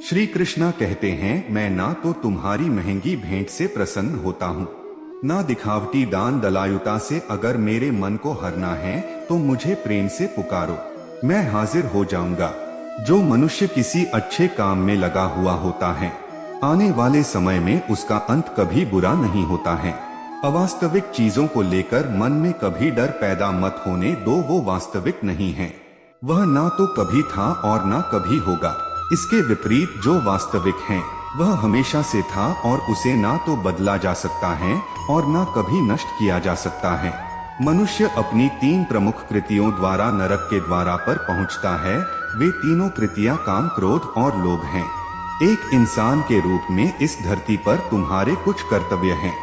श्री कृष्णा कहते हैं, मैं ना तो तुम्हारी महंगी भेंट से प्रसन्न होता हूँ, ना दिखावटी दान दलायुता से। अगर मेरे मन को हरना है तो मुझे प्रेम से पुकारो, मैं हाजिर हो जाऊंगा। जो मनुष्य किसी अच्छे काम में लगा हुआ होता है, आने वाले समय में उसका अंत कभी बुरा नहीं होता है। अवास्तविक चीजों को लेकर मन में कभी डर पैदा मत होने दो, वो वास्तविक नहीं है। वह ना तो कभी था और ना कभी होगा। इसके विपरीत जो वास्तविक है वह हमेशा से था और उसे ना तो बदला जा सकता है और ना कभी नष्ट किया जा सकता है। मनुष्य अपनी 3 प्रमुख कृतियों द्वारा नरक के द्वारा पर पहुंचता है। वे तीनों कृतियां काम, क्रोध और लोभ हैं। एक इंसान के रूप में इस धरती पर तुम्हारे कुछ कर्तव्य हैं।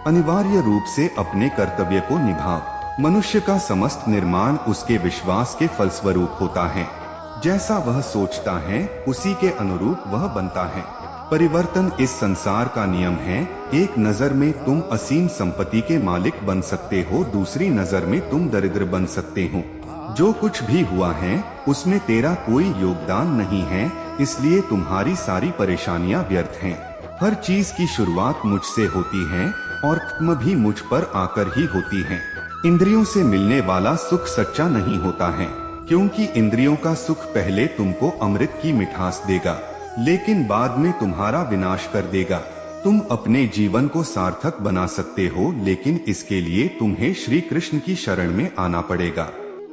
अनिवार्य रूप से अपने कर्तव्य को निभाओ। मनुष्य का समस्त निर्माण उसके विश्वास के फलस्वरूप होता है। जैसा वह सोचता है उसी के अनुरूप वह बनता है। परिवर्तन इस संसार का नियम है। एक नजर में तुम असीम संपत्ति के मालिक बन सकते हो, दूसरी नजर में तुम दरिद्र बन सकते हो। जो कुछ भी हुआ है उसमें तेरा कोई योगदान नहीं है, इसलिए तुम्हारी सारी परेशानियां व्यर्थ हैं। हर चीज की शुरुआत मुझसे होती है और खत्म भी मुझ पर आकर ही होती है। इंद्रियों से मिलने वाला सुख सच्चा नहीं होता है, क्योंकि इंद्रियों का सुख पहले तुमको अमृत की मिठास देगा, लेकिन बाद में तुम्हारा विनाश कर देगा। तुम अपने जीवन को सार्थक बना सकते हो, लेकिन इसके लिए तुम्हें श्री कृष्ण की शरण में आना पड़ेगा।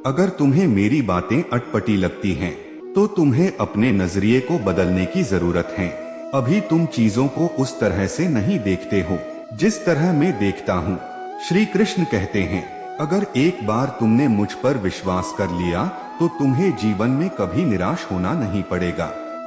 अगर तुम्हें मेरी बातें अटपटी लगती हैं, तो तुम्हें अपने नजरिए को बदलने की जरूरत है। अभी तुम चीजों को उस तरह से नहीं देखते हो जिस तरह मैं देखता हूँ। श्री कृष्ण कहते हैं, अगर एक बार तुमने मुझ पर विश्वास कर लिया तो तुम्हें जीवन में कभी निराश होना नहीं पड़ेगा।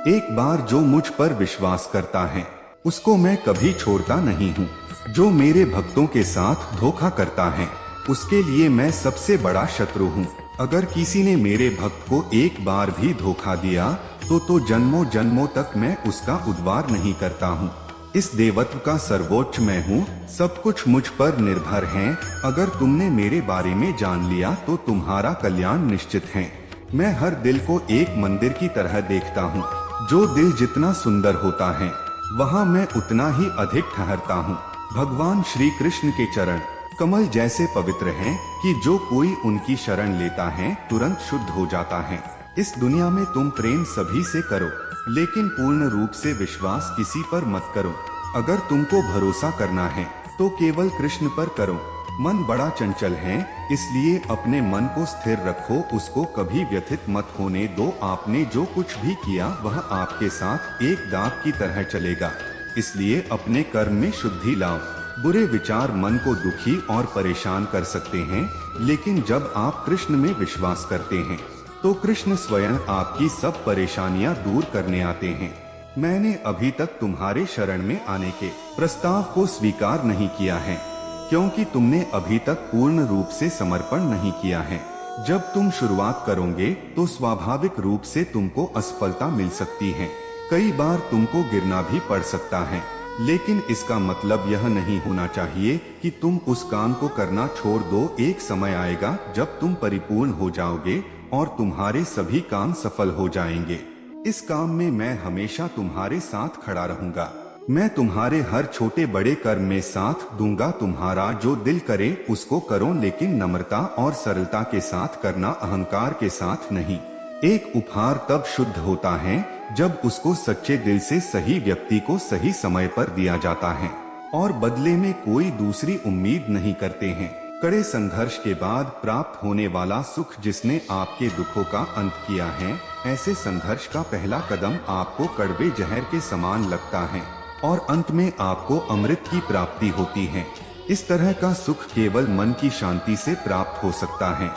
एक बार जो मुझ पर विश्वास करता है उसको मैं कभी छोड़ता नहीं हूँ। जो मेरे भक्तों के साथ धोखा करता है उसके लिए मैं सबसे बड़ा शत्रु हूँ। अगर किसी ने मेरे भक्त को एक बार भी धोखा दिया तो जन्मों जन्मों तक मैं उसका उद्धार नहीं करता हूँ। इस देवत्व का सर्वोच्च मैं हूँ, सब कुछ मुझ पर निर्भर है। अगर तुमने मेरे बारे में जान लिया तो तुम्हारा कल्याण निश्चित है। मैं हर दिल को एक मंदिर की तरह देखता हूँ। जो दिल जितना सुंदर होता है वहाँ मैं उतना ही अधिक ठहरता हूँ। भगवान श्री कृष्ण के चरण कमल जैसे पवित्र हैं कि जो कोई उनकी शरण लेता है तुरंत शुद्ध हो जाता है। इस दुनिया में तुम प्रेम सभी से करो, लेकिन पूर्ण रूप से विश्वास किसी पर मत करो। अगर तुमको भरोसा करना है तो केवल कृष्ण पर करो। मन बड़ा चंचल है, इसलिए अपने मन को स्थिर रखो, उसको कभी व्यथित मत होने दो। आपने जो कुछ भी किया वह आपके साथ एक दाग की तरह चलेगा, इसलिए अपने कर्म में शुद्धि लाओ। बुरे विचार मन को दुखी और परेशान कर सकते हैं, लेकिन जब आप कृष्ण में विश्वास करते हैं तो कृष्ण स्वयं आपकी सब परेशानियां दूर करने आते हैं। मैंने अभी तक तुम्हारे शरण में आने के प्रस्ताव को स्वीकार नहीं किया है, क्योंकि तुमने अभी तक पूर्ण रूप से समर्पण नहीं किया है। जब तुम शुरुआत करोगे तो स्वाभाविक रूप से तुमको असफलता मिल सकती है। कई बार तुमको गिरना भी पड़ सकता है, लेकिन इसका मतलब यह नहीं होना चाहिए कि तुम उस काम को करना छोड़ दो। एक समय आएगा जब तुम परिपूर्ण हो जाओगे और तुम्हारे सभी काम सफल हो जाएंगे। इस काम में मैं हमेशा तुम्हारे साथ खड़ा रहूंगा। मैं तुम्हारे हर छोटे बड़े कर्म में साथ दूंगा। तुम्हारा जो दिल करे उसको करो, लेकिन नम्रता और सरलता के साथ करना, अहंकार के साथ नहीं। एक उपहार तब शुद्ध होता है जब उसको सच्चे दिल से सही व्यक्ति को सही समय पर दिया जाता है और बदले में कोई दूसरी उम्मीद नहीं करते हैं। कड़े संघर्ष के बाद प्राप्त होने वाला सुख जिसने आपके दुखों का अंत किया है, ऐसे संघर्ष का पहला कदम आपको कड़वे जहर के समान लगता है और अंत में आपको अमृत की प्राप्ति होती है। इस तरह का सुख केवल मन की शांति से प्राप्त हो सकता है।